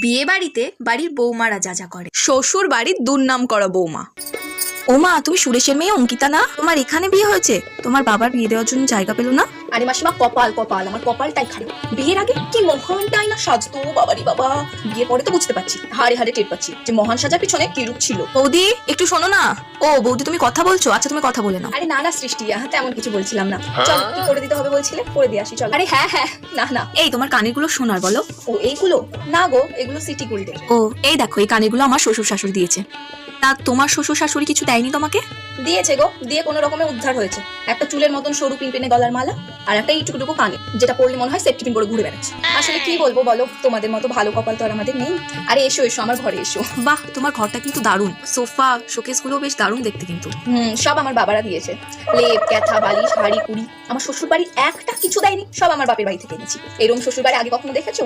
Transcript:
বিয়ে বাড়িতে বাড়ির বৌমারা যা যা করে, শ্বশুর বাড়ির দুর্নাম করা বৌমা। ওমা, তুমি সুরেশের মেয়ে অঙ্কিতা না? তোমার এখানে বিয়ে হয়েছে? তোমার বাবার বিয়ে দেওয়ার জন্য জায়গা পেলো না? আরে মাসিমা, কপাল কপাল, আমার কপালটাই খারাপ। বিয়ের আগে কি মহানটাই না সাজতো, বাবারি বাবা। বিয়ের পরে তো বুঝতে পারছি, হাড়ে হাড়ে টের পাচ্ছি যে মহান সাজার পিছনে কি রূপ ছিল। বৌদি একটু শোনো না। ও বৌদি, তুমি কথা বলছো? আচ্ছা, তুমি কথা বলে নাও। আরে না না সৃষ্টি, তেমন কিছু বলছিলাম না। চল, কি করে দিতে হবে বলছিলে, করে দিয়ে আসি চল। আরে হ্যাঁ হ্যাঁ, না না। এই তোমার কানেরগুলো শোনার বলো। ও এইগুলো না গো, এগুলো সিটি গোল্ডের। ও এই দেখো, এই কানেরগুলো আমার শ্বশুর শাশুড়ি দিয়েছে। তা তোমার শ্বশুর শাশুড়ি কিছু দেয়নি তোমাকে? দিয়েছে গো, দিয়ে কোনো রকমে উদ্ধার হয়েছে। একটা চুলের মতন সরু পিনপেনে গলার মালা, আর একটা এইটুকুটুকু কানে, যেটা পড়লে মনে হয় সেফটি পিন করে ঘুরে বেড়াচ্ছে। আসলে কি বলবো বলো, তোমাদের মতো ভালো কপাল তো আর আমাদের নেই। আরে এসো এসো, আমার ঘরে এসো। বাহ, তোমার ঘরটা কিন্তু দারুণ। সোফা শোকেস গুলো বেশ দারুণ দেখতে কিন্তু। সব আমার বাবারা দিয়েছে। লেপ, ক্যাথা, বালিশ, হাড়ি কুড়ি। আমার শ্বশুর বাড়ি একটা কিছু দেয়নি, সব আমার বাপের বাড়ি থেকে এনেছি। এরকম শ্বশুর বাড়ি আগে কখনো দেখেছো?